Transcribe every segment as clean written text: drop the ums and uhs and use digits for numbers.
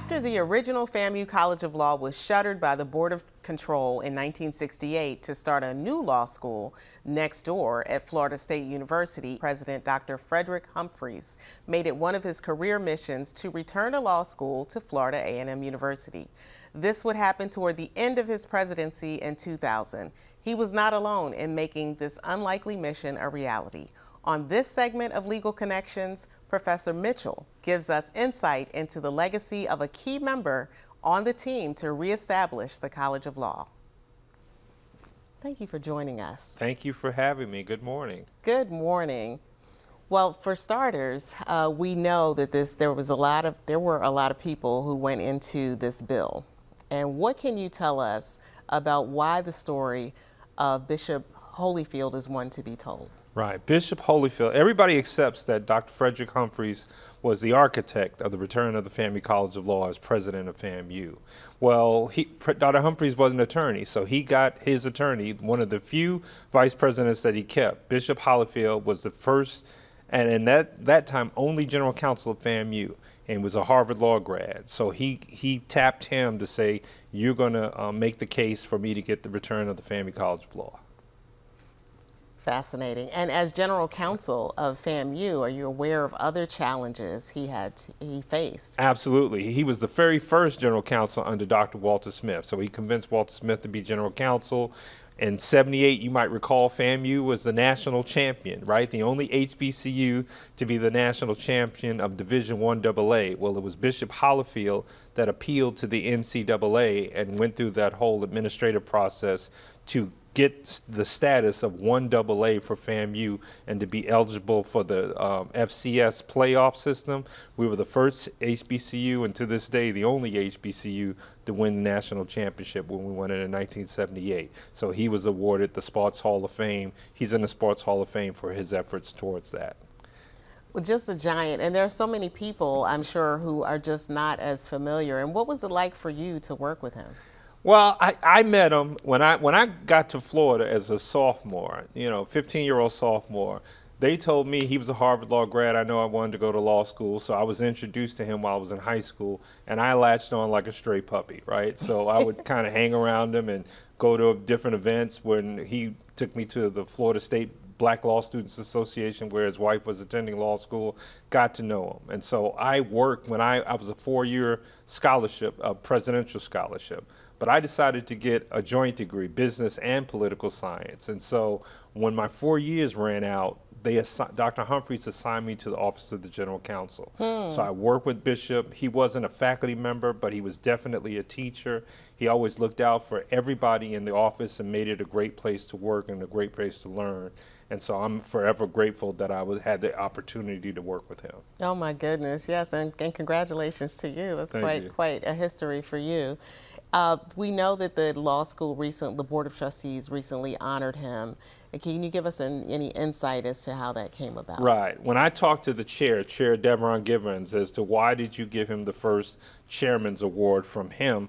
After the original FAMU College of Law was shuttered by the Board of Control in 1968 to start a new law school next door at Florida State University, President Dr. Frederick Humphreys made it one of his career missions to return to law school to Florida A&M University. This would happen toward the end of his presidency in 2000. He was not alone in making this unlikely mission a reality. On this segment of Legal Connections, Professor Mitchell gives us insight into the legacy of a key member on the team to reestablish the College of Law. Thank you for joining us. Thank you for having me. Good morning. Good morning. Well, for starters, we know that there were a lot of people who went into this bill. And what can you tell us about why the story of Bishop Holifield is one to be told? Right. Bishop Holifield, everybody accepts that Dr. Frederick Humphreys was the architect of the return of the FAMU College of Law as president of FAMU. Well, Dr. Humphreys was an attorney, so he got his attorney, one of the few vice presidents that he kept. Bishop Holifield was the first, and in that time, only general counsel of FAMU, and was a Harvard Law grad. So he tapped him to say, you're going to make the case for me to get the return of the FAMU College of Law. Fascinating. And as general counsel of FAMU, are you aware of other challenges he faced? Absolutely. He was the very first general counsel under Dr. Walter Smith. So he convinced Walter Smith to be general counsel. In '78, you might recall, FAMU was the national champion, right? The only HBCU to be the national champion of Division I AA. Well, it was Bishop Holifield that appealed to the NCAA and went through that whole administrative process to get the status of 1AA for FAMU and to be eligible for the FCS playoff system. We were the first HBCU, and to this day, the only HBCU to win the national championship when we won it in 1978. So he was awarded the Sports Hall of Fame. He's in the Sports Hall of Fame for his efforts towards that. Well, just a giant, and there are so many people, I'm sure, who are just not as familiar. And what was it like for you to work with him? Well, I met him when I got to Florida as a sophomore, 15-year-old sophomore. They told me he was a Harvard Law grad. I know I wanted to go to law school, so I was introduced to him while I was in high school, and I latched on like a stray puppy, right? So I would kind of hang around him and go to different events. When he took me to the Florida State Black Law Students Association, where his wife was attending law school, got to know him. And so I worked when I was a 4-year scholarship, a presidential scholarship. But I decided to get a joint degree, business and political science. And so when my 4 years ran out, Dr. Humphreys assigned me to the Office of the General Counsel. So I worked with Bishop. He wasn't a faculty member, but he was definitely a teacher. He always looked out for everybody in the office and made it a great place to work and a great place to learn. And so I'm forever grateful that I had the opportunity to work with him. Oh my goodness, yes, and congratulations to you. That's quite a history for you. We know that the law school the Board of Trustees recently honored him. Can you give us any insight as to how that came about? Right. When I talked to the Chair Deveron Givens, as to why did you give him the first Chairman's Award from him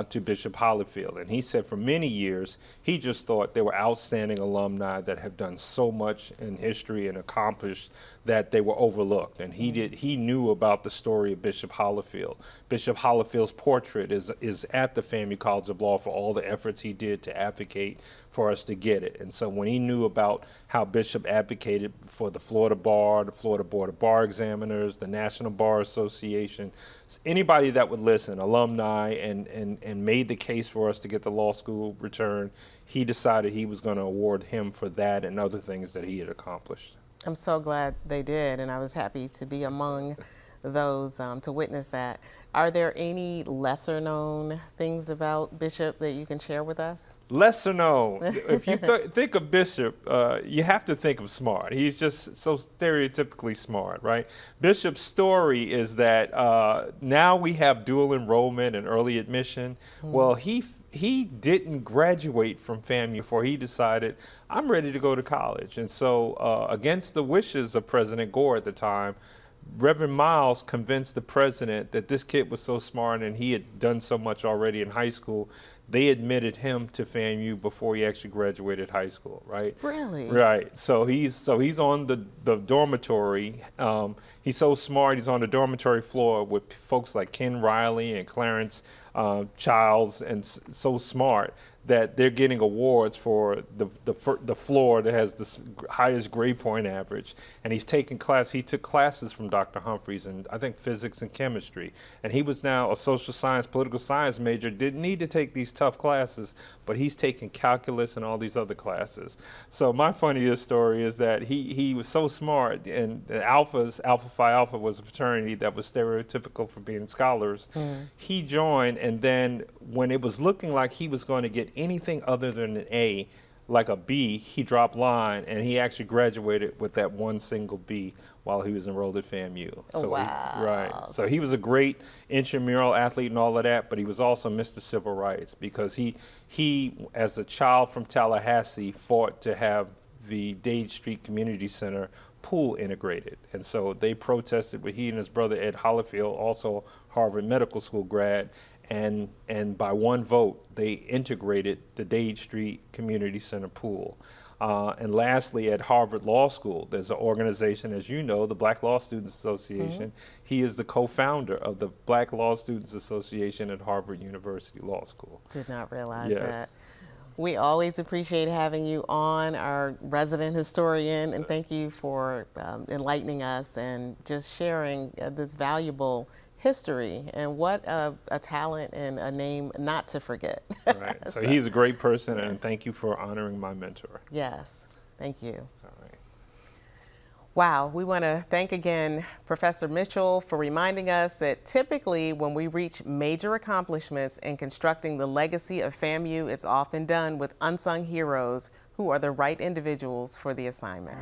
to Bishop Holifield, and he said for many years he just thought they were outstanding alumni that have done so much in history and accomplished that they were overlooked. And he knew about the story of Bishop Holifield. Bishop Holifield's portrait is at the FAMU College of Law for all the efforts he did to advocate for us to get it. And so when he knew about how Bishop advocated for the Florida Bar, the Florida Board of Bar Examiners, the National Bar Association, anybody that would listen, alumni, and made the case for us to get the law school return, he decided he was going to award him for that and other things that he had accomplished. I'm so glad they did, and I was happy to be among those to witness that. Are there any lesser known things about Bishop that you can share with us? Lesser known. If you think of Bishop, you have to think of smart. He's just so stereotypically smart, right? Bishop's story is that now we have dual enrollment and early admission. Well, he didn't graduate from FAMU before he decided, I'm ready to go to college. And so against the wishes of President Gore at the time, Reverend Miles convinced the president that this kid was so smart and he had done so much already in high school they admitted him to FAMU before he actually graduated high school, right? Really? Right. So he's on the dormitory. He's so smart. He's on the dormitory floor with folks like Ken Riley and Clarence Childs, and so smart that they're getting awards for the floor that has the highest grade point average. And he's taking he took classes from Dr. Humphreys in, I think, physics and chemistry. And he was now a social science, political science major, didn't need to take these tough classes, but he's taking calculus and all these other classes. So my funniest story is that he was so smart, and the Alpha Phi Alpha was a fraternity that was stereotypical for being scholars. He joined, and then when it was looking like he was going to get anything other than an A, like a B, he dropped line, and he actually graduated with that one single B while he was enrolled at FAMU. So wow. Right. So he was a great intramural athlete and all of that, but he was also Mr. Civil Rights, because he as a child from Tallahassee fought to have the Dade Street Community Center pool integrated. And so they protested with he and his brother Ed Holifield, also Harvard Medical School grad, and by one vote, they integrated the Dade Street Community Center pool. And lastly, at Harvard Law School, there's an organization, as you know, the Black Law Students Association. He is the co-founder of the Black Law Students Association at Harvard University Law School. Did not realize that. We always appreciate having you on, our resident historian, and thank you for enlightening us and just sharing this valuable history, and what a talent and a name not to forget. Right. So he's a great person, and thank you for honoring my mentor. Yes, thank you. All right. Wow, we want to thank again Professor Mitchell for reminding us that typically when we reach major accomplishments in constructing the legacy of FAMU, it's often done with unsung heroes who are the right individuals for the assignment.